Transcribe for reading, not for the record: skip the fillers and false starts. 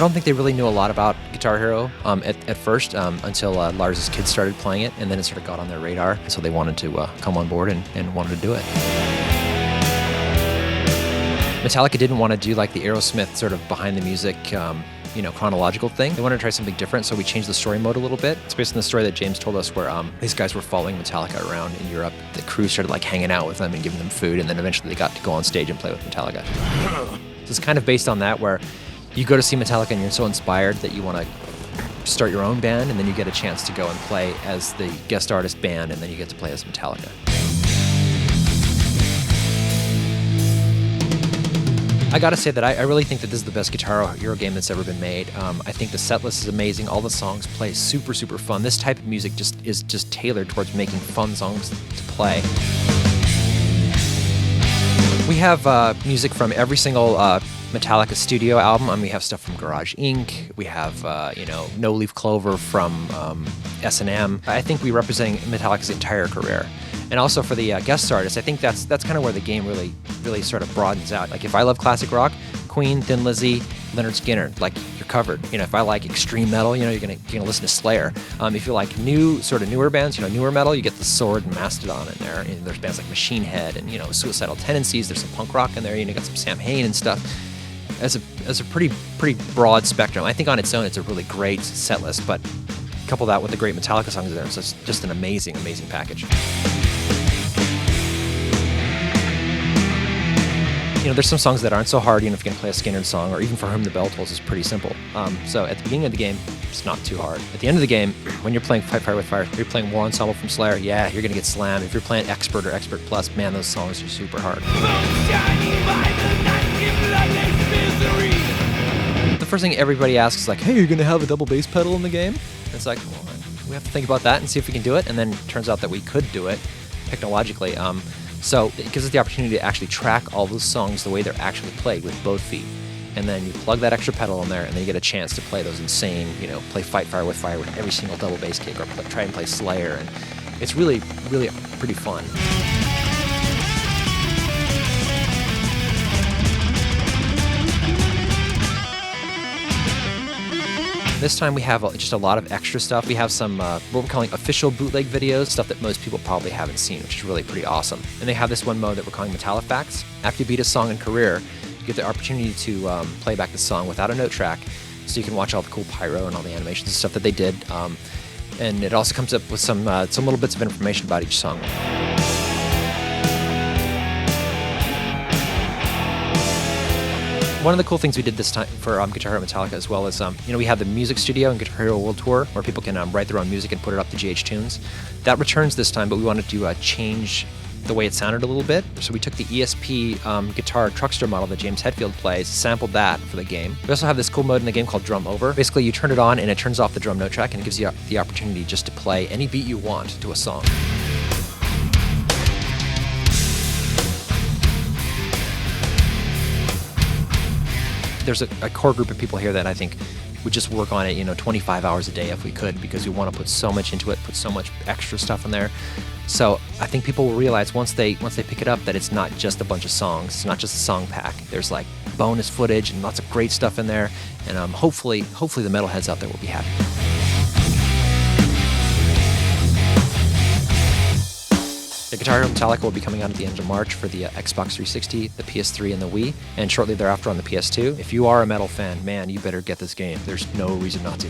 don't think they really knew a lot about Guitar Hero at first until Lars's kids started playing it, and then it sort of got on their radar. So they wanted to come on board and wanted to do it. Metallica didn't want to do like the Aerosmith sort of behind the music, chronological thing. They wanted to try something different, so we changed the story mode a little bit. It's based on the story that James told us where these guys were following Metallica around in Europe. The crew started like hanging out with them and giving them food, and then eventually they got to go on stage and play with Metallica. So it's kind of based on that, where you go to see Metallica and you're so inspired that you want to start your own band, and then you get a chance to go and play as the guest artist band, and then you get to play as Metallica. I gotta say that I really think that this is the best Guitar Hero game that's ever been made. I think the set list is amazing. All the songs play super, super fun. This type of music is just tailored towards making fun songs to play. We have music from every single Metallica studio album. We have stuff from Garage Inc. We have, No Leaf Clover from S&M. I think we're representing Metallica's entire career. And also for the guest artists, I think that's kind of where the game really sort of broadens out. Like if I love classic rock, Queen, Thin Lizzy, Lynyrd Skynyrd, like you're covered. If I like extreme metal, you're gonna listen to Slayer. If you like newer bands, newer metal, you get the Sword and Mastodon in there. And there's bands like Machine Head and Suicidal Tendencies. There's some punk rock in there. You got some Sam Hain and stuff. As a pretty broad spectrum. I think on its own it's a really great set list, but couple that with the great Metallica songs in there, so it's just an amazing, amazing package. There's some songs that aren't so hard, if you can play a Skynyrd song, or even For Whom the Bell Tolls is pretty simple. So at the beginning of the game, it's not too hard. At the end of the game, when you're playing Fight Fire with Fire, if you're playing War Ensemble from Slayer, yeah, you're gonna get slammed. If you're playing Expert or Expert Plus, man, those songs are super hard. The first thing everybody asks is like, hey, you're gonna have a double bass pedal in the game? And it's like, well, we have to think about that and see if we can do it. And then it turns out that we could do it technologically. So it gives us the opportunity to actually track all those songs the way they're actually played with both feet. And then you plug that extra pedal in there, and then you get a chance to play those insane, play Fight Fire with Fire with every single double bass kick, or try and play Slayer. And it's really, really pretty fun. This time we have just a lot of extra stuff. We have some what we're calling official bootleg videos, stuff that most people probably haven't seen, which is really pretty awesome. And they have this one mode that we're calling Metallifacts. After you beat a song in career, you get the opportunity to play back the song without a note track, so you can watch all the cool pyro and all the animations and stuff that they did. And it also comes up with some little bits of information about each song. One of the cool things we did this time for Guitar Hero Metallica as well is, we have the music studio and Guitar Hero World Tour where people can write their own music and put it up to GH Tunes. That returns this time, but we wanted to change the way it sounded a little bit. So we took the ESP guitar truckster model that James Hetfield plays, sampled that for the game. We also have this cool mode in the game called Drum Over. Basically, you turn it on and it turns off the drum note track, and it gives you the opportunity just to play any beat you want to a song. There's a core group of people here that I think would just work on it, 25 hours a day if we could, because we want to put so much into it, put so much extra stuff in there. So I think people will realize once they pick it up that it's not just a bunch of songs, it's not just a song pack. There's like bonus footage and lots of great stuff in there, and hopefully the metalheads out there will be happy. The Guitar Hero Metallica will be coming out at the end of March for the Xbox 360, the PS3, and the Wii, and shortly thereafter on the PS2. If you are a metal fan, man, you better get this game. There's no reason not to.